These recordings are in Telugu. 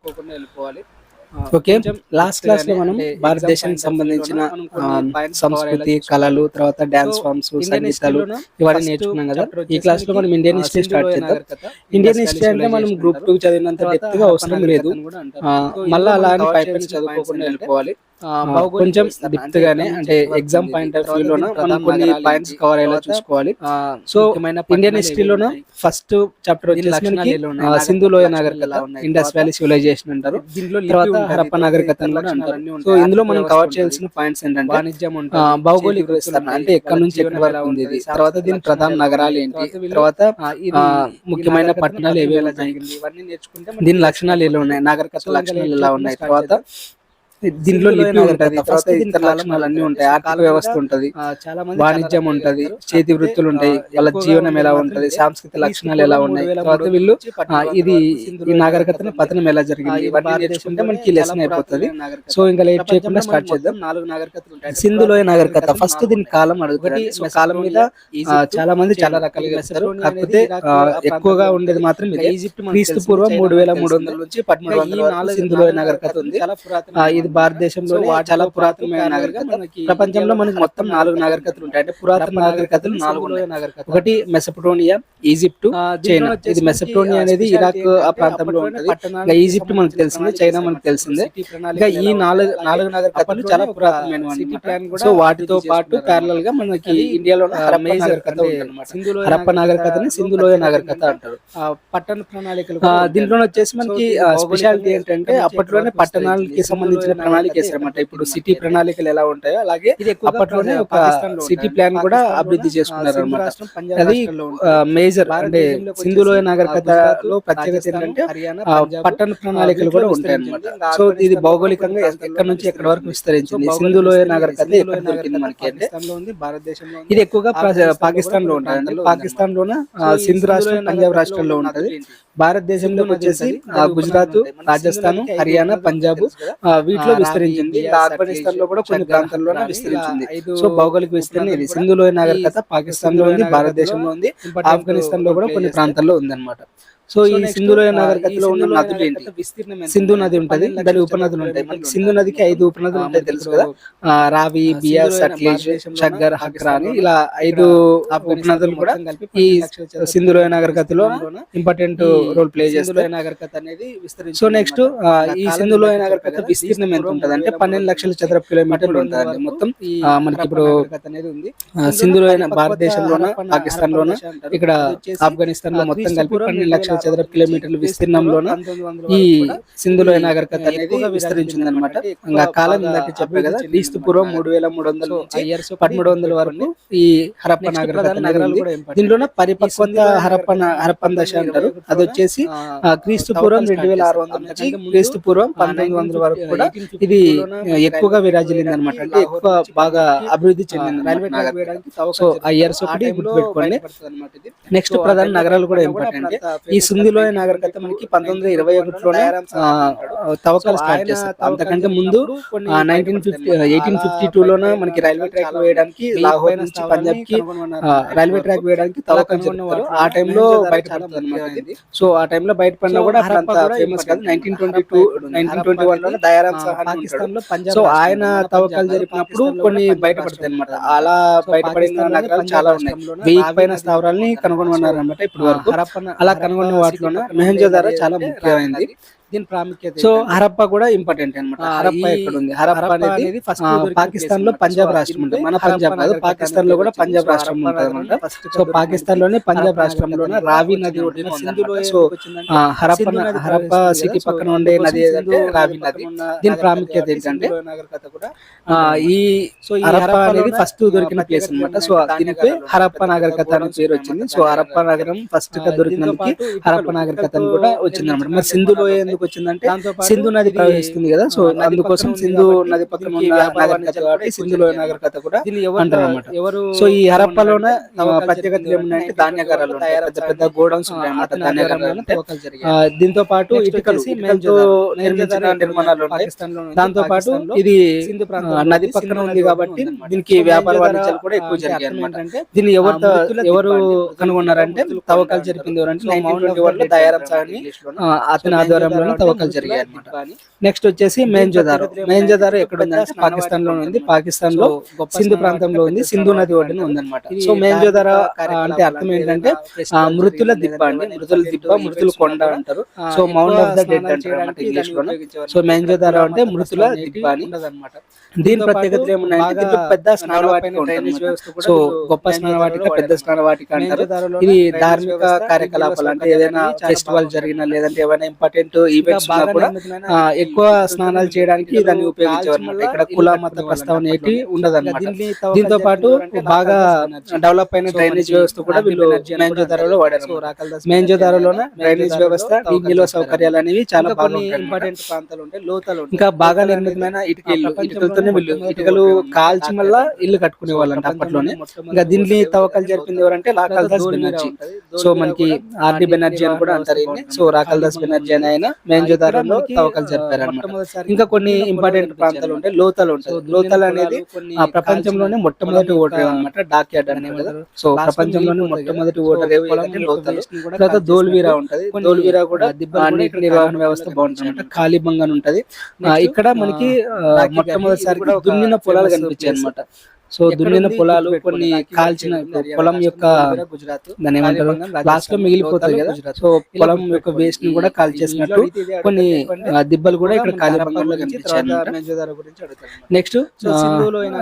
చదువుకోకుండా వెళ్ళిపోవాలి. ఓకే. లాస్ట్ క్లాస్‌లో మనం భారతదేశానికి సంబంధించిన సంస్కృతి, కళలు, తర్వాత డాన్స్ ఫార్మ్స్, సంగీతాలు ఇవన్నీ నేర్చుకున్నాం కదా! ఈ క్లాస్‌లో మనం ఇండియన్ హిస్టరీ స్టార్ట్ చేద్దాం. ఇండియన్ హిస్టరీ అంటే మనం గ్రూప్ 2 చదివినంత డెప్త్‌గా అవసరం లేదు. మళ్ళా అలా అని పైపైన చదువుకోకుండా వెళ్ళిపోవాలి. కొంచెం డెప్త్‌గానే అంటే ఎగ్జామ్ పాయింట్ ఆఫ్ వ్యూలోన మనం కొన్ని పాయింట్స్ కవర్ అయ్యేలా చూసుకోవాలి. సో ఇండియన్ హిస్టరీలోన ఫస్ట్ చాప్టర్ వచ్చేసి మనకి సింధు లోయ నాగరికత, ఇండస్ వ్యాలీ సివిలైజేషన్ అంటారు. తర్వాత హరప్ప నాగరికత అని కూడా అంటారు. సో ఇందులో మనం కవర్ చేయాల్సిన పాయింట్స్ ఏంటంటే భౌగోళిక విస్తరణ అంటే ఎక్కడి నుంచి ఎక్కడి వరకు ఉంది ఇది, తర్వాత దీని ప్రధాన నగరాలు ఏంటి, తర్వాత ముఖ్యమైన పట్టణాలు ఏవేవి ఉన్నాయి, దీని లక్షణాలు ఎలా ఉన్నాయి, నాగరికత లక్షణాలు ఎలా ఉన్నాయి, తర్వాత దీంట్లో లిపి ఉంటది, తర్వాత ఇతర లక్షణాలు అన్ని ఉంటాయి, ఆర్థిక వ్యవస్థ ఉంటది, వాణిజ్యం ఉంటది, చేతి వృత్తులు ఉంటాయి, వాళ్ళ జీవనం ఎలా ఉంటది, సాంస్కృతిక లక్షణాలు ఎలా ఉన్నాయి, తర్వాత వీళ్ళు ఇది ఈ నాగరికతను పతనం ఎలా జరిగింది, ఇవన్నీ నేర్చుకుంటే మనకి లెసన్ అయిపోతుంది. సో ఇంకా లేట్ చేయకుండా స్టార్ట్ చేద్దాం. 4 నాగరికతలు ఉంటాయి. సింధు లోయ నాగరికత ఫస్ట్ దీని కాలం అడుగుతారు. సో కాలం మీద చాలా మంది చాలా రకాలుగా వేస్తారు, కాకపోతే ఎక్కువగా ఉండేది మాత్రం ఈజిప్ట్ క్రీస్తు పూర్వం 3300 నుంచి 1300 సింధు లోయ నాగరికత ఉంది. ఇది భారతదేశంలో చాలా పురాతనమైన నాగరికత. ప్రపంచంలో మనకి మొత్తం 4 నాగరికతలు ఉంటాయి. అంటే పురాతన నాగరికతలు 4 ఉన్నాయి. ఒకటి మెసపటోనియా, ఈజిప్ట్, చైనా. ఇది మెసపటోనియా అనేది ఇరాక్ ఆ ప్రాంతంలో ఉంటుంది. ఇంకా ఈజిప్ట్ మనకు తెలిసిందే, చైనా మనకు తెలిసిందే. ఇంకా ఈ నాలుగు నాగరికతలు చాలా పురాతనమైనవి. సో వాటితో పాటు ప్యారలల్ గా మనకి ఇండియాలో హరప్ప నాగరికత ఉంటుంది. హరప్ప నాగరికతని సింధు లోయ నాగరికత అంటారు. పట్టణ ప్రణాళికలు దీంట్లో వచ్చేసి మనకి స్పెషాలిటీ ఏంటంటే అప్పట్లోనే పట్టణాలకి సంబంధించిన ప్రణాళిక వేసారన్నమాట. ఇప్పుడు సిటీ ప్రణాళికలు ఎలా ఉంటాయో అలాగే అప్పట్లోనే ఒక సిటీ ప్లాన్ కూడా అభివృద్ధి చేసుకున్నారు అనమాట. అది మేజర్ అంటే సింధు లోయ నాగరికతలో ప్రత్యేకత ఏంటంటే పట్టణ ప్రణాళికలు కూడా ఉంటాయి అన్నమాట. సో ఇది భౌగోళికంగా ఎక్కడి నుంచి ఎక్కడి వరకు విస్తరించింది. సింధు లోయ నాగరికత ఎక్కడ దొరికింది మనకి అంటే భారతదేశంలో ఇది ఎక్కువగా పాకిస్తాన్ లో ఉంటుంది. పాకిస్తాన్ లోన సింధ్ రాష్ట్రం, పంజాబ్ రాష్ట్రాల్లో ఉంటది. భారతదేశంలో వచ్చేసి గుజరాత్, రాజస్థాన్, హర్యానా, పంజాబ్ వీటిలో విస్తరించింది. ఆఫ్ఘనిస్తాన్ లో కూడా కొన్ని ప్రాంతాల్లోనే విస్తరించింది. సో భౌగోళిక విస్తరణ ఇది. సింధు లోయ నాగరికత పాకిస్తాన్ లో ఉంది, భారతదేశంలో ఉంది, ఆఫ్ఘనిస్తాన్ లో కూడా కొన్ని ప్రాంతాల్లో ఉంది అనమాట. సో ఈ సింధు లోయ నాగరికతలో ఉన్న నదులు ఏంటి? సింధు నది ఉంటది, దాని ఉపనదులు ఉంటాయి. మనకి సింధు నదికి 5 ఉపనదులు ఉంటాయి తెలుసు కదా. రావి, బియాస్, సట్లెజ్, షగ్గర్, హక్రా అని ఇలా 5 ఉపనదులు కూడా ఈ సింధు లోయ నాగరికతలో ఇంపార్టెంట్ రోల్ ప్లే చేస్తాయి. సో నెక్స్ట్ ఈ సింధు లోయ నాగరికత విస్తీర్ణం ఎంత ఉంటది అంటే 12 లక్షల చదరపు కిలోమీటర్లు ఉంటదండి మొత్తం. మనకి ఇప్పుడు సింధు లోయ భారతదేశంలోన, పాకిస్తాన్ లోన, ఇక్కడ ఆఫ్ఘనిస్తాన్ లో మొత్తం కలిపి 12 లక్షల చదరపు కిలోమీటర్ల విస్తీర్ణంలోన ఈ సింధు లోయ నాగరికత అనేది విస్తరించింది అనమాట. ఇంకా కాలం ఇందాక చెప్పే కదా, క్రీస్తు పూర్వం 3300 నుంచి 1300 వరకు ఈ హరప్ప నాగరికత నగరాలు. దీంట్లోనే పరిపక్వత హరప్పన్ దశ అంటారు. అది వచ్చేసి క్రీస్తు పూర్వం 2600 నుంచి క్రీస్తు పూర్వం 1900 వరకు కూడా ఇది ఎక్కువగా విరాజిల్లింది అనమాట. అంటే ఎక్కువ బాగా అభివృద్ధి చెందింది. సో ఆ ఇయర్స్ ఒకటి గుర్తుపెట్టుకోండి. నెక్స్ట్ ప్రధాన నగరాలు కూడా ఇంపార్టెంట్. ఈ సింధు లోయ నాగరికత మనకి 1921లోనే తవ్వకాలు స్టార్ట్ చేస్తారు. అంతకంటే ముందు 1852లోన మనకి రైల్వే ట్రాక్ వేయడానికి లాహోర్ నుంచి పంజాబ్ కి రైల్వే ట్రాక్ వేయడానికి తవ్వకాలు జరుగుతారు. ఆ టైంలో బయటపడుతుంది అనమాట. సో ఆ టైంలో బయటపడినా కూడా అంత ఫేమస్ కాదు. 1921లోనే దయారాం సహాని పాకిస్తాన్ లో పంజాబ్. సో ఆయన తవ్వకాలు జరిపినప్పుడు కొన్ని బయటపడతాయి అనమాట. అలా బయటపడిన నగరాలు చాలా ఉన్నాయి. 1000 పైన స్థావరాలని కనుగొన్నారు అనమాట ఇప్పటి వరకు. అలా కనుగొన్న వాటిలోనే మొహంజోదారో చాలా ముఖ్యమైనది. దీని ప్రాముఖ్యత. సో హరప్ప కూడా ఇంపార్టెంట్ అనమాట. హరప్ప ఎక్కడ ఉంది? హరప్ప అనేది పాకిస్తాన్ లో పంజాబ్ రాష్ట్రం ఉంటుంది. మన పంజాబ్ కాదు, పాకిస్తాన్ లో కూడా పంజాబ్ రాష్ట్రం ఉంటుంది అనమాట. సో పాకిస్తాన్ లోనే పంజాబ్ రాష్ట్రంలోనే రావి నది ఉంటుంది. సో హరప్ప సిటీ పక్కన ఉండే నది ఏదంటే రావి నది. దీని ప్రాముఖ్యత ఏంటంటే ఈ హరప్ప అనేది ఫస్ట్ దొరికిన ప్లేస్ అనమాట. సో దీనికి హరప్ప నాగరికత అనే పేరు వచ్చింది. సో హరప్ప నగరం ఫస్ట్ గా దొరికినందుకు హరప్ప నాగరికత అని కూడా వచ్చింది అనమాట. మరి సింధు లోయ ఎందుకు వచ్చిందంటే సింధు నది ప్రవహిస్తుంది కదా. సో అందుకోసం సింధు నది పక్కన ఉన్న నాగరికత కాబట్టి సింధు లోయ నాగరికత కూడా అంటారు అనమాట. సో ఈ హరప్పలోనే ప్రత్యేకతలు ఏమున్నాయంటే ధాన్యాగారాలు ఉంటాయి, పెద్ద పెద్ద గోడౌన్స్ ఉంటాయి అన్నమాట. ధాన్యాగారాలు దీంతో పాటు ఇటుకలతో నిర్మించిన నిర్మాణాలు ఉంటాయి. దాంతో పాటు ఇది నది పక్కన ఉంది కాబట్టి దీనికి వ్యాపార వాణిజ్యాలు కూడా ఎక్కువ జరిగాయి అనమాట. దీన్ని ఎవరు కనుగొన్నారంటే తవ్వకాలు జరిపింది ఎవరంటే 1921లో దయారాం సహాని అతని ఆధ్వర్యంలో సంబంధించిన తవ్వకాలు జరిగాయి అన్నమాట. నెక్స్ట్ వచ్చేసి మెహంజోదారో ఎక్కడ ఉందంటే పాకిస్తాన్ లో ఉంది. పాకిస్తాన్ లో సింధు ప్రాంతంలో ఉంది, సింధు నది ఒడ్డున ఉందన్నమాట. సో మెహంజోదారో అంటే అర్థం ఏంటంటే మృతుల దిబ్బ అండి, మృతుల దిబ్బ, మృతుల కొండ అంటారు. So mount of the dead అంటారు అన్నమాట ఇంగ్లీష్ లో. సో మెహంజోదారో అంటే మృతుల దిబ్బ అని. దీని ప్రత్యేకతలు ఏమున్నాయంటే దీంట్లో పెద్ద స్నానవాటిక ఉంటుంది. సో గొప్ప స్నానవాటిక, పెద్ద స్నానవాటిక అంటారు. ఇది ధార్మిక కార్యకలాపాలు అంటే ఏదైనా ఫెస్టివల్ జరిగినా లేదంటే ఏమైనా ఇంపార్టెంట్ ఈవెంట్స్ ఉన్నా కూడా ఎక్కువ స్నానాలు చేయడానికి దాన్ని ఉపయోగించేవారు అనమాట. ఇక్కడ కుల మత ప్రస్తావన ఏంటి ఉండదు అనమాట. దీంతో పాటు బాగా డెవలప్ అయిన డ్రైనేజ్ వ్యవస్థ కూడా వీళ్ళు మెహంజోదారోలో వాడారు. మెహంజోదారోలోన డ్రైనేజ్ వ్యవస్థ, నిల్వ సౌకర్యాలు అనేవి చాలా బాగా ఇంపార్టెంట్ ప్రాంతాలు ఉంటాయి. లోతలు ఇంకా బాగా నిర్మితమైన ఇటుకలతోనే వీళ్ళు ఇటుకలు కాల్చి మళ్ళా ఇల్లు కట్టుకునే వాళ్ళంట అప్పట్లోనే. ఇంకా దీన్ని తవ్వకాలు జరిపింది ఎవరంటే రాకల్దాస్ బెనర్జీ. సో మనకి ఆర్డి బెనర్జీ అని కూడా అంటారు. సో రాకల్దాస్ బెనర్జీ అని ఆయన మెహంజోదారోలో తవ్వకాలు జరిపారు అన్నమాట. ఇంకా కొన్ని ఇంపార్టెంట్ ప్రాంతాలు ఉంటాయి. లోతలు ఉంటాయి. లోతలు అనేది ప్రపంచంలోనే మొట్టమొదటి ఓటర్ అనమాట, డాక్ యార్డ్ అనేది. సో ప్రపంచంలోనే మొట్టమొదటి ఓటర్ ఏదంటే లోతలు. తర్వాత దోల్వీరా ఉంటది. దోల్వీరా కూడా నీటి నిర్వహణ వ్యవస్థ బాగుంటుంది అనమాట. కాలిబంగ్ అని ఉంటది. ఇక్కడ మనకి మొట్టమొదటిసారి దున్నిన పొలాలు కనిపించాయి అనమాట. సో దున్నిన పొలాలు, కొన్ని కాల్చిన పొలం యొక్క దాని ఏమంటారు లాస్ట్ లో మిగిలిపోతుంది కదా, సో పొలం యొక్క వేస్ట్ ని కూడా కాల్చేసినట్టు కొన్ని దిబ్బలు కూడా ఇక్కడ కాలిబంగంలో కనిపించాయి. నెక్స్ట్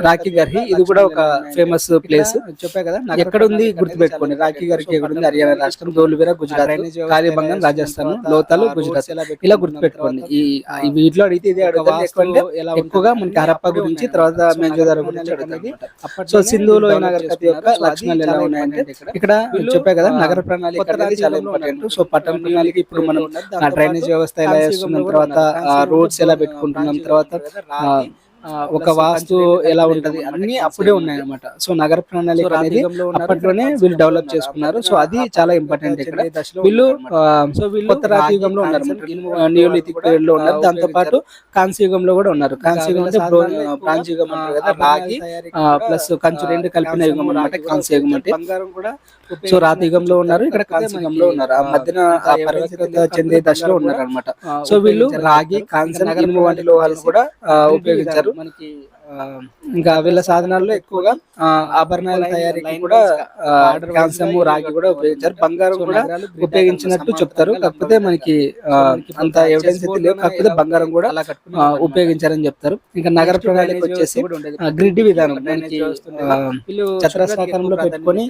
రాఖీ గర్హి, ఇది కూడా ఒక ఫేమస్ ప్లేస్. చెప్పా కదా ఎక్కడ ఉంది గుర్తుపెట్టుకోండి. రాఖీ గర్హి ఎక్కడ ఉంది? హర్యానా రాష్ట్రం, ధోల్వీరా గుజరాత్, కాలిబంగం రాజస్థాన్, లోతాలు గుజరాత్. ఇలా గుర్తుపెట్టుకోండి. ఈ వీటిలో అడిగితే ఇదే అడుగుతారు. ఎక్కువగా మనకి హరప్పా గురించి, తర్వాత మెహంజోదారో గురించి అడుగుతుంది. సో సింధులో నాగరికత యొక్క లక్షణాలు ఎలా ఉన్నాయంటే ఇక్కడ చెప్పా కదా నగర ప్రణాళిక అనేది చాలా ఇంపార్టెంట్. సో పట్టణ ప్రణాళిక ఇప్పుడు మనం డ్రైనేజ్ వ్యవస్థ ఎలా చేస్తున్నాం, తర్వాత రోడ్స్ ఎలా పెట్టుకుంటున్నాం, తర్వాత ఒక వాస్తు ఎలా ఉంటది అన్ని అప్పుడే ఉన్నాయి అనమాట. సో నగర ప్రణాళిక అనేది అప్పట్లోనే వీళ్ళు డెవలప్ చేసుకున్నారు. సో అది చాలా ఇంపార్టెంట్. ఇక్కడ వీళ్ళు కొత్త రాతి యుగంలో ఉన్నారు, నియోలిథిక్ పీరియడ్ లో ఉన్నారు. దాంతో పాటు కాంస్య యుగంలో కూడా ఉన్నారు. కాంస్య యుగం అంటే బ్రాంజ్ యుగం అంటారు కదా, రాగి ప్లస్ కంచు రెండు కలిపిన యుగం అనమాట కాంస్య యుగం అంటే. సో రాతి యుగంలో ఉన్నారు, ఇక్కడ కాంస్య యుగంలో ఉన్నారు. ఆ మధ్యన పరివర్తన చెందే దశలో ఉన్నారు అనమాట. సో వీళ్ళు రాగి, కాంస్య, ఇనుము వంటి లోహాలను కూడా ఉపయోగించారు. మనకి ఇంకా వీళ్ళ సాధనాల్లో ఎక్కువగా ఆభరణాల తయారీకి కూడా కాంస్యము, రాగి కూడా ఉపయోగించారు. బంగారం కూడా ఉపయోగించినట్టు చెప్తారు, కాకపోతే మనకి అంత ఎవిడెన్స్ అయితే లేవు. కాకపోతే బంగారం కూడా ఉపయోగించారని చెప్తారు. ఇంకా నగర ప్రణాళిక వచ్చేసి గ్రిడ్ విధానం, మనకి చతురస్రాకారంలో పెట్టుకొని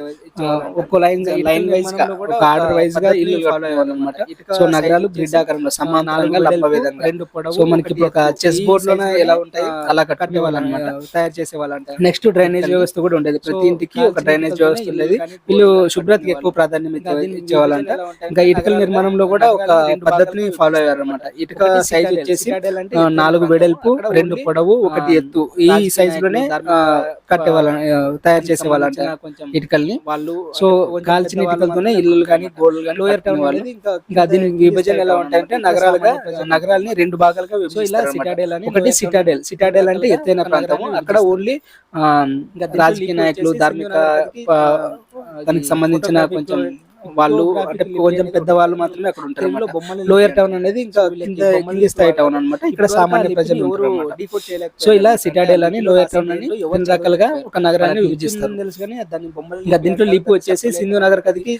ఒక్కో లైన్ వైజ్ గా, ఒక ఆర్డర్ వైజ్ గా ఇల్లు కట్టుకోవాలన్నమాట. సో నగరాలు గ్రిడ్ ఆకారంలో సమాంతరంగా లంప విధంగా. సో మనకి ఇప్పుడు ఒక చెస్ బోర్డ్ లోనే ఎలా ఉంటాయి అలా కట్టుకునే వాళ్ళ తయారు చేసే వాళ్ళంట. నెక్స్ట్ డ్రైనేజ్ వ్యవస్థ కూడా ఉండేది. ప్రతి ఇంటికి ఒక డ్రైనేజ్ వ్యవస్థ ఉండేది. వీళ్ళు శుభ్రతకి ఎక్కువ ప్రాధాన్యం ఇచ్చేవాళ్ళంట. ఇంకా ఇటుకల నిర్మాణంలో కూడా ఒక పద్ధతిని ఫాలో అయ్యారు అనమాట. ఇటుక సైజ్ వచ్చేసి 4 వెడల్పు, 2 పొడవు, 1 ఎత్తు, ఈ సైజ్ లోనే కట్టేవాళ్ళ, తయారు చేసే వాళ్ళంట ఇటుకల్ని వాళ్ళు. సో కాల్చిన ఇటుకలతోనే ఇల్లు కానీ గోడలు కానీ లోయర్ టౌన్ వాళ్ళు. ఇంకా దీని విభజన ఎలా ఉంటాయంటే నగరాలని 2 భాగాలుగా విభజిస్తారు. ఒకటి సిటాడెల్ అంటే ఎత్తైన ప్రాంతము. అక్కడ ఓన్లీ రాజకీయ నాయకులు, ధార్మిక దానికి సంబంధించిన కొంచెం వాళ్ళు అంటే కొంచెం పెద్దవాళ్ళు మాత్రమే అక్కడ ఉంటారు. లోయర్ టౌన్ అనేది ఇంకా కింది స్థాయి టౌన్ అనమాట. ఇక్కడ సామాన్య ప్రజలు ఉంటారు. సో ఇలా సిటాడెల్ అని, లోయర్ టౌన్ అని 2 రకాలుగా ఒక నగరాన్ని విభజిస్తారు. ఇంకా దీంట్లో లిపి వచ్చేసి సింధు నాగరికతకి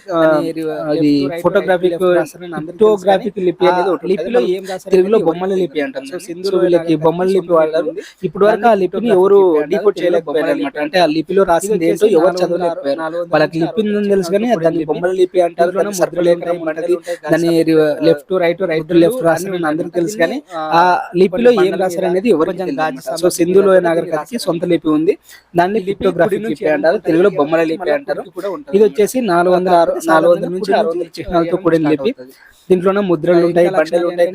ఇది ఫోటోగ్రాఫిక్ లిపి అనేది లిపిలో ఏం తెలుగులో బొమ్మల లిపి అంటాం. సో సింధు వీళ్ళకి బొమ్మల లిపి వాడారు. ఇప్పటి వరకు ఆ లిపిని ఎవరు డీకోడ్ చేయలేకపోయారు అనమాట. అంటే ఆ లిపిలో రాసింది ఏంటో ఎవరు చదవలేకపోయారు. వాళ్ళకి లిపి ఉందని తెలుసు కానీ దాన్ని బొమ్మల లిపి అంటారు. దాన్ని లెఫ్ట్ రైట్ లెఫ్ట్ రాసిన అందరికి తెలుసు కానీ ఆ లిపిలో ఏం రాశారు అనేది ఎవరికి తెలియదు. సో సింధులో నాగరికతకి సొంత లిపి ఉంది. దాన్ని లిప్టోగ్రఫీ లిపి అంటారు, తెలుగులో బొమ్మల లిపి అంటారు. ఇది వచ్చేసి 400 నుంచి 600 చిహ్నాలతో కూడిన లిపి. దీంట్లోనే ముద్రలు ఉంటాయి, బండలు ఉంటాయి,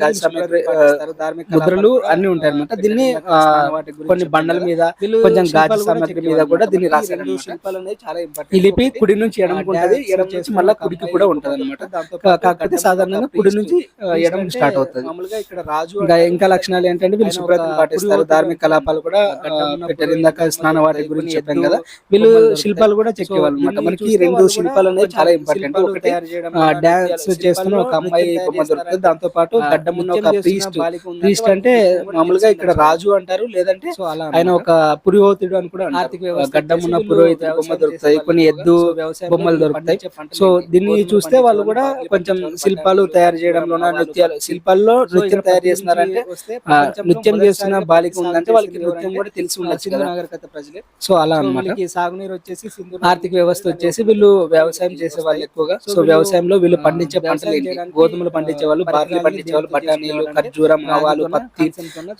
ముద్రలు అన్ని ఉంటాయి అనమాట. దీన్ని కొన్ని బండల మీద, కొంచెం గాజు సామాగ్రి మీద కూడా దీన్ని రాశారు. ఈ లిపి కుడి నుంచి ఎడమకు ఉంటుంది, ఎడమ నుంచి మళ్ళీ కుడికి కూడా ఉంటది అనమాట. కాకపోతే సాధారణంగా కుడి నుంచి ఎడమ స్టార్ట్ అవుతుంది. ఇంకా లక్షణాలు ఏంటంటే వీళ్ళు శుభ్రతను పాటిస్తారు, ధార్మిక కలాపాలు కూడా పెట్టారు. ఇందాక స్నాన వాటి గురించి చెప్పాం కదా, వీళ్ళు శిల్పాలు కూడా చెక్కేవాళ్ళు అనమాట. మనకి 2 శిల్పాలు అనేది చాలా ఇంపార్టెంట్. ఒకటి డాన్స్ చేస్తున్న ఒక అమ్మాయి బొమ్మ దొరుకుతుంది, దాంతో పాటు గడ్డం ఉన్న ఒక ప్రీస్ట్ అంటే మామూలుగా ఇక్కడ రాజు అంటారు, లేదంటే ఆయన ఒక పురోహితుడు అని కూడా అంటారు. గడ్డం ఉన్న పురోహితుడు బొమ్మ దొరుకుతాయి, కొన్ని ఎద్దు బొమ్మలు దొరుకుతాయి. సో దీన్ని చూస్తే వాళ్ళు కూడా కొంచెం శిల్పాలు తయారు చేయడంలోన, శిల్పాల్లో నృత్యం తయారు చేస్తున్నారంటే నృత్యం చేస్తున్న బాలిక ఉందంటే వాళ్ళకి నృత్యం కూడా తెలిసి ఉండదు సింధు నాగరికత ప్రజలే. సో అలా అన్నమాట. సాగునీరు వచ్చేసి ఆర్థిక వ్యవస్థ వచ్చేసి వీళ్ళు వ్యవసాయం చేసే వాళ్ళు ఎక్కువగా. సో వ్యవసాయంలో వీళ్ళు పండించే పంటలు ఏంటి? గోధుమలు పండించే వాళ్ళు, బార్లీ పండించే వాళ్ళు, బఠానీలు, ఖర్జూరం, ఆవాలు, పత్తి.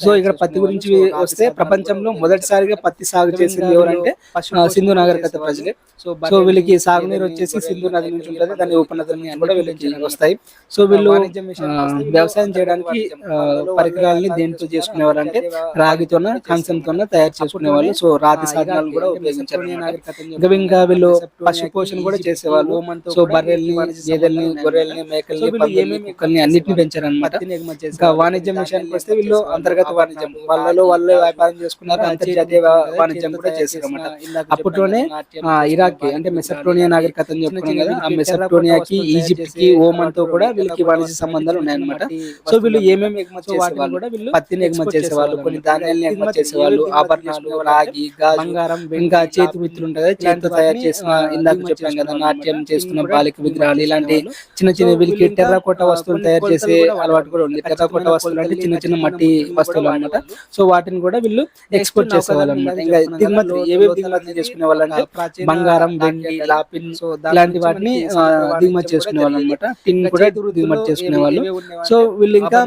సో ఇక్కడ పత్తి గురించి వస్తే ప్రపంచంలో మొదటిసారిగా పత్తి సాగు చేసింది ఎవరంటే సింధు నాగరికత ప్రజలే. సో వీళ్ళకి సాగునీరు వచ్చేసి సింధు నది నుంచి ఉంటుంది, దాని ఉపనదుల నుంచి కూడా వీళ్ళకి వస్తాయి. సో వీళ్ళు వ్యవసాయం చేయడానికి పరికరాలని దేంతో చేసుకునేవారు అంటే రాగితోన, కంచంతోన తయారు చేసుకునేవాళ్ళు. సో రాతి సాధనాలు కూడా ఉపయోగించారు. ఇంకా వీళ్ళు పశు పోషణ కూడా చేసేవాళ్ళు. సో బర్రెల్ని, గేదెల్ని, గొర్రెల్ని, మేకల్ని, పందుల్ని, కుక్కల్ని అన్నిటిని పెంచారు అనమాట. ఇంకా వాణిజ్యం విషయానికి వస్తే వీళ్ళు అంతర్గత వాణిజ్యం, వాళ్ళే వ్యాపారం చేసుకున్నారు, అంతర్జాతీయ వాణిజ్యం కూడా చేశారు అనమాట. అప్పట్లోనే ఇరాక్ అంటే మెసప్టోనియా నాగరికత అని చెప్పుకున్నాం కదా, ఆ మెసప్టోనియాకి, ఈజిప్ట్ కి, ఓమన్ తో కూడా వీళ్ళకి వాణిజ్య సంబంధాలు ఉన్నాయన్నమాట. సో వీళ్ళు ఏమేమి ఎగుమతి చేసేవాళ్ళు? పత్తిని ఎగుమతి చేసేవాళ్ళు, కొన్ని ధాన్యాలను ఎగుమతి చేసేవాళ్ళు, ఆభరణాలు, రాగి, బంగారం, ఇంకా చేతి మిత్రులు ఉంటాయి కదా, చేతితో తయారు చేసిన, ఇందాక చెప్పాం కదా, నాట్యం చేస్తున్న బాలిక విగ్రహాలు, ఇలాంటి చిన్న చిన్న వీళ్ళకి టెర్రకోట వస్తువులు తయారు చేసే అలవాటు కూడా ఉంది. టెర్రకోట వస్తువులు అంటే చిన్న చిన్న మట్టి వస్తువులు అనమాట. సో వాటిని కూడా వీళ్ళు ఎక్స్పోర్ట్ చేసేవాళ్ళు అనమాట. ఇంకా దిగుమతి, ఏవేవి దిగుమతి చేసుకునే వాళ్ళు అంటే బంగారం, వెండి, లాపిన్, ఇలాంటి వాటిని దిగుమతి చేసుకునే వాళ్ళు అనమాట. టిన్ కూడా దిగుమతి చేసుకునే వాళ్ళు. సో వీళ్ళు ఇంకా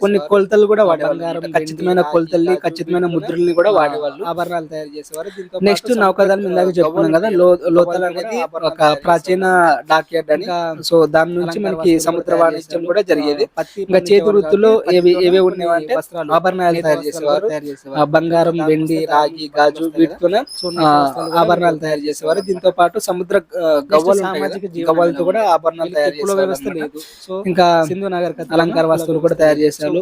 కొన్ని కొలతలు కూడా వాడేవాళ్ళు, ఖచ్చితమైన కొలతల్ని, ఖచ్చితమైన ముద్రల్ని కూడా వాడేవాళ్ళు, ఆభరణాలు తయారు చేసేవారు. నెక్స్ట్ నౌకాదళం ఇందాక చెప్పుకున్నాం కదా, లోతల్ అనేది ఒక ప్రాచీన డాక్ యార్డ్ అని. సో దాని నుంచి మనకి సముద్ర వాణిజ్యం కూడా జరిగేది. ఇంకా చేతి వృత్తుల్లో ఏవే ఉండేవంటే ఆభరణాలు తయారు చేసేవారు, బంగారం, వెండి, రాగి, గాజు, వీటితోనే ఆభరణాలు తయారు చేసేవారు. దీంతో పాటు సముద్ర గవ్వలతో కూడా ఆభరణాలు తయారు చేసేవారు. ఇంకా సింధు నాగరికత అలంకార వస్తువులు కూడా తయారు చేసేవాళ్ళు.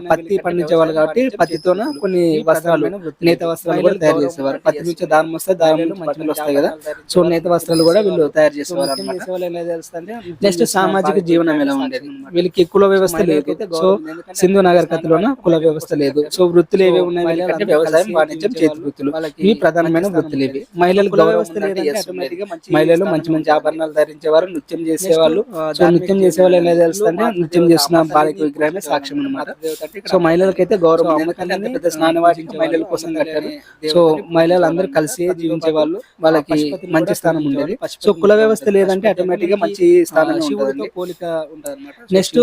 పత్తి పండించే వాళ్ళు కాబట్టి పత్తితోన కొన్ని వస్త్రాలు, నేత వస్త్రాలు కూడా తయారు చేసేవారు. పత్తి నుంచి దారం వస్తే దారం బట్టలు వస్తాయి కదా, సో నేత వస్త్రాలు కూడా వీళ్ళు తయారు చేసేవారు అనమాట. నెక్స్ట్ సామాజిక జీవనం ఎలా ఉండేది? వీళ్ళకి కుల వ్యవస్థ లేదు. సో సింధు నాగరికతలోన కుల వ్యవస్థ లేదు. సో వృత్తులు ఏవి ఉన్నాయి అంటే వ్యవసాయం, వాణిజ్యం, చేతి వృత్తులు, ఇవి ప్రధానమైన వృత్తులు. ఇవి మహిళలు మహిళలు మంచి మంచి ఆభరణాలు ధరించేవారు, నృత్యం చేసేవాళ్ళు. సో నృత్యం చేసేవాళ్ళు ఎలా తెలుస్తుంటే నృత్యం చేస్తున్న బాలిక విగ్రహమే సాక్ష్యం అనమాట. సో మహిళలకైతే గౌరవం, ఎందుకంటే పెద్ద స్నానవాటికి మహిళల కోసం కట్టారు. సో మహిళలు అందరూ కలిసి జీవించే వాళ్ళు, వాళ్ళకి మంచి స్థానం ఉండేది. సో కుల వ్యవస్థ లేదంటే ఆటోమేటిక్ గా మంచి స్థానం శివుడితో పోలిక ఉంటుంది. నెక్స్ట్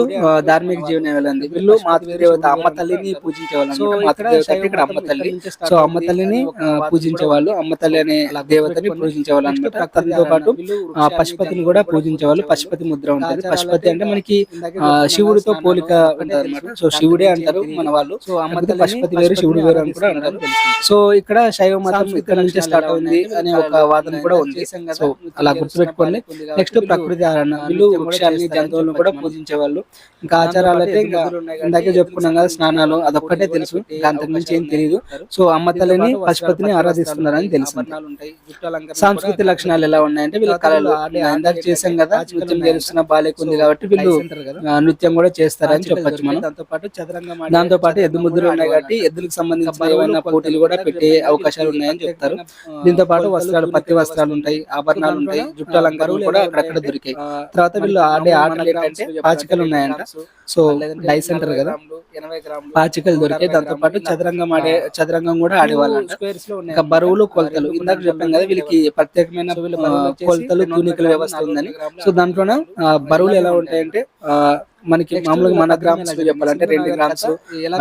ధార్మిక జీవనం వెళ్ళండి. వీళ్ళు మాతృదేవత అమ్మ తల్లిని పూజించే వాళ్ళు. ఇక్కడ అమ్మ తల్లి, సో అమ్మ తల్లిని పూజించే వాళ్ళు, అమ్మ తల్లి అనే దేవతని పూజించే వాళ్ళు అనమాట. దాంతో పాటు పశుపతిని కూడా పూజించే వాళ్ళు. పశుపతి ముద్ర ఉంటుంది. పశుపతి అంటే మనకి శివుడితో పోలిక ఉంటుంది అనమాట. సో శివుడే అంటారు మన వాళ్ళు. సో అమ్మ తల్లి పశుపతి వేరు, శివుడు వేరు అని కూడా అంటారు. సో ఇక్కడ శైవ మతం ఇక్కడ నుంచి స్టార్ట్ అయింది అనే ఒక వాదన కూడా ఉంది. సో అలా గుర్తుపెట్టుకోండి. నెక్స్ట్ ప్రకృతి ఆరాధన. వీళ్ళు వృక్షాలని, జంతువులను కూడా పూజించే వాళ్ళు. ఇంకా ఆచారాలు అయితే ఇందాకే చెప్పుకున్నాం కదా, స్నానాలు, అదొక్కటే తెలుసు, అంతకు మించి ఏం తెలియదు. సో అమ్మ తల్లిని, పశుపతిని ఆరాధిస్తున్నారని తెలుసు. సాంస్కృతిక లక్షణాలు ఎలా ఉన్నాయంటే వీళ్ళ కళలు, ఇందాక చేసాం కదా, నృత్యం చేస్తున్న బాలిక ఉంది కాబట్టి వీళ్ళు నృత్యం కూడా చేస్తారని చెప్పొచ్చు మనం. దాంతో పాటు ఎద్దు ముద్రలు ఉన్నాయి కాబట్టి ఎద్దులకు సంబంధించిన ఏమైనా పోటీలు కూడా పెట్టే అవకాశాలు ఉన్నాయని చెప్తారు. దీంతో పాటు వస్త్రాలు, పత్తి వస్త్రాలు ఉంటాయి, ఆభరణాలు ఉంటాయి, జుట్టు అలంకారాలు కూడా అక్కడక్కడ దొరికాయి. తర్వాత వీళ్ళు ఆడే ఆటలు ఏంటంటే పాచికలు ఉన్నాయంట. సో డైస్ అంటారు కదా, పాచికలు దొరికాయి. దాంతో పాటు చదరంగం కూడా ఆడేవాళ్ళంట. ఇంకా బరువులు, కొలతలు, ఇందాక చెప్పాం కదా వీళ్ళకి ప్రత్యేకమైన కొలతలు, తూనికల వ్యవస్థ ఉందని. సో దాంట్లోనే బరువులు ఎలా ఉంటాయంటే మనకి మామూలుగా మన గ్రామ్స్ చెప్పాలంటే 2 గ్రామ్స్,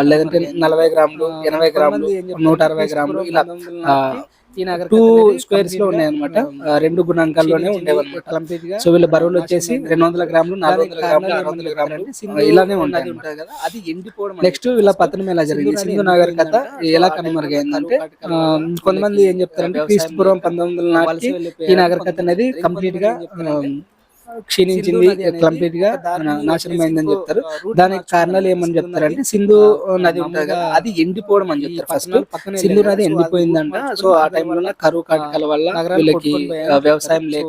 లేదంటే 40 గ్రాములు, 80 గ్రాములు, 160 గ్రాములు, ఇలా 2 స్క్వేర్స్ లో ఉన్నాయన్నమాట. 2 గుణాంకాల్లోనే ఉండేవన్నమాట. సో వీళ్ళ బరువులు వచ్చేసి 200 గ్రాములు, 400 గ్రాములు, 600 గ్రాములు ఇలానే ఉంటాయి కదా. అది ఎండిపోవడం. నెక్స్ట్ వీళ్ళ పతనం ఎలా జరిగింది? సింధు నాగరికత ఎలా కనుమరుగైందంటే కొంతమంది ఏం చెప్తారంటే క్రీస్తు పూర్వం 1900 నాటికి ఈ నాగరికత అనేది కంప్లీట్ గా క్షీణించింది, కంప్లీట్ గా నాశనం అయిందని చెప్తారు. దానికి కారణాలు ఏమని చెప్తారంటే సింధు నది ఉంటుంది కదా, అది ఎండిపోవడం అని చెప్తారు. ఫస్ట్ సింధు నది ఎండిపోయిందంట. సో ఆ టైంలో కరువు కాటకాల వల్ల వీళ్ళకి వ్యవసాయం లేక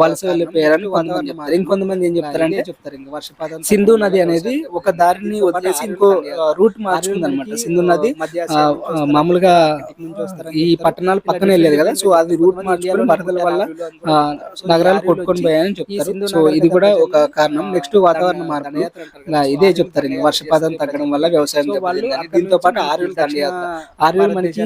వలస వెళ్ళిపోయారని కొంతమంది చెప్తారు. ఇంకొంతమంది ఏం చెప్తారంటే సింధు నది అనేది ఒక దారిని వదిలేసి ఇంకో రూట్ మార్చుకుంది అనమాట. సింధు నది మామూలుగా ఈ పట్టణాలు పక్కన వెళ్ళేది కదా, సో అది రూట్ మార్చుకొని వరదల వల్ల నగరాలు కొట్టుకొని పోయాయని చెప్తారు. సో ఇది కూడా ఒక కారణం. నెక్స్ట్ వాతావరణ మార్పు, ఇదే చెప్తారు. వర్షపాతం తగ్గడం వల్ల వ్యవసాయం దెబ్బతిందని. దీంతో పాటు ఆర్యులు దండయాత్ర, ఆర్యులు మనకి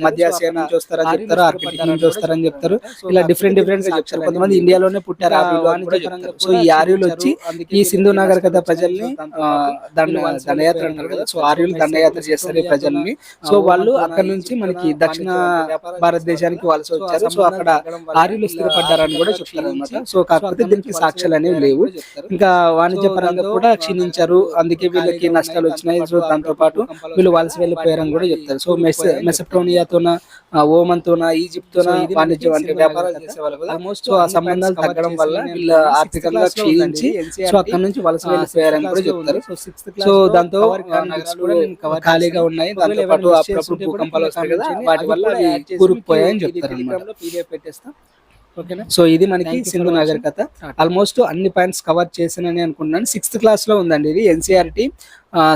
మధ్య ఆసియా నుంచి వస్తారని చెప్తారు, ఆర్కిటిక్ నుంచి వస్తారని చెప్తారు. ఇలా డిఫరెంట్ గా చెప్తారు. కొంతమంది ఇండియాలోనే పుట్టారు ఆర్యులు అని కూడా చెప్తారు. సో ఈ ఆర్యులు వచ్చి ఈ సింధు నాగరికత ప్రజల్ని దండయాత్ర అంటారు కదా, సో ఆర్యులు దండయాత్ర చేస్తారు ఈ ప్రజల్ని. సో వాళ్ళు అక్కడ నుంచి మనకి దక్షిణ భారతదేశానికి వలస వచ్చారు. సో అక్కడ ఆర్యులు స్థిరపడ్డారని కూడా చెప్తారు అనమాట. సో కాకపోతే దీనికి సాక్ష్యాలు అనేవి లేవు. ఇంకా వాణిజ్య పరంగా కూడా క్షీణించారు, అందుకే వీళ్ళకి నష్టాలు వచ్చినాయి. సో దాంతో పాటు వీళ్ళు వలస వెళ్ళిపోయారని కూడా చెప్తారు. సో మెసపోటేమియాతోన, ఓమన్తోన, ఈజిప్ట్తోన వాణిజ్యం అంటే వ్యాపారాలు చేసేవాళ్ళు కదా. సో ఆ సంబంధాలు తగ్గడం వల్ల వీళ్ళ ఆర్థికంగా క్షీణించి సో అక్కడ నుంచి వలస వెళ్ళిపోయారని కూడా చెప్తారు. సో దాంతో ఖాళీగా ఉన్నాయి. దాంతో పాటు అప్పుడప్పుడు భూకంపాలు వస్తాయి కదా, వాటి వల్ల కూరుకుపోయాయని చెప్తారు అన్నమాట. ఓకేనా. సో ఇది మనకి సింధు నాగరికత. ఆల్మోస్ట్ అన్ని పాయింట్స్ కవర్ చేసానని అనుకుంటున్నాను. 6th క్లాస్ లో ఉందండి ఇది, ఎన్సీఆర్టీ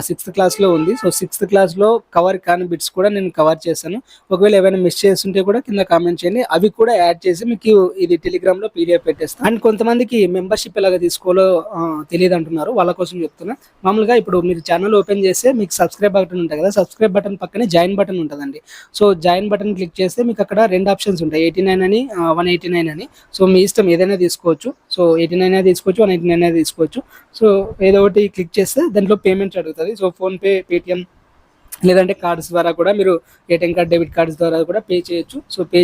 6th క్లాస్ లో ఉంది. సో 6th క్లాస్ లో కవర్ కాని బిట్స్ కూడా నేను కవర్ చేశాను. ఒకవేళ ఏమైనా మిస్ చేస్తుంటే కూడా కింద కామెంట్ చేయండి, అవి కూడా యాడ్ చేసి మీకు ఇది టెలిగ్రామ్ లో పీడిఎఫ్ పెట్టేస్తాను. అండ్ కొంతమందికి మెంబర్షిప్ ఎలాగ తీసుకోవాలో తెలియదు అంటున్నారు, వాళ్ళ కోసం చెప్తున్నా. మామూలుగా ఇప్పుడు మీరు ఛానల్ ఓపెన్ చేస్తే మీకు సబ్స్క్రైబ్ బటన్ ఉంటుంది కదా, సబ్స్క్రైబ్ బటన్ పక్కనే జాయిన్ బటన్ ఉంటుందండి. సో జాయిన్ బటన్ క్లిక్ చేస్తే మీకు అక్కడ 2 ఆప్షన్స్ ఉంటాయి, 89 అని 189 అని. సో మీ ఇష్టం ఏదైనా తీసుకోవచ్చు. సో 89 అయినా తీసుకోవచ్చు, 189 అయినా తీసుకోవచ్చు. సో ఏదో ఒకటి క్లిక్ చేస్తే దాంట్లో పేమెంట్ అడుగుతుంది. సో ఫోన్పే, పేటిఎం లేదంటే కార్డ్స్ ద్వారా కూడా మీరు ఏటీఎం కార్డ్, డెబిట్ కార్డ్స్ ద్వారా కూడా పే చేయొచ్చు. సో పే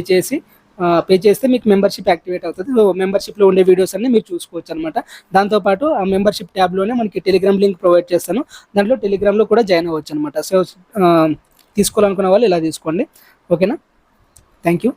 చేస్తే మీకు మెంబర్షిప్ యాక్టివేట్ అవుతుంది. సో మెంబర్షిప్లో ఉండే వీడియోస్ అన్ని మీరు చూసుకోవచ్చు అనమాట. దాంతోపాటు ఆ మెంబర్షిప్ ట్యాబ్లోనే మనకి టెలిగ్రామ్ లింక్ ప్రొవైడ్ చేస్తాను, దాంట్లో టెలిగ్రామ్లో కూడా జాయిన్ అవ్వచ్చు అనమాట. సో తీసుకోవాలనుకున్న వాళ్ళు ఇలా తీసుకోండి. ఓకేనా. Thank you.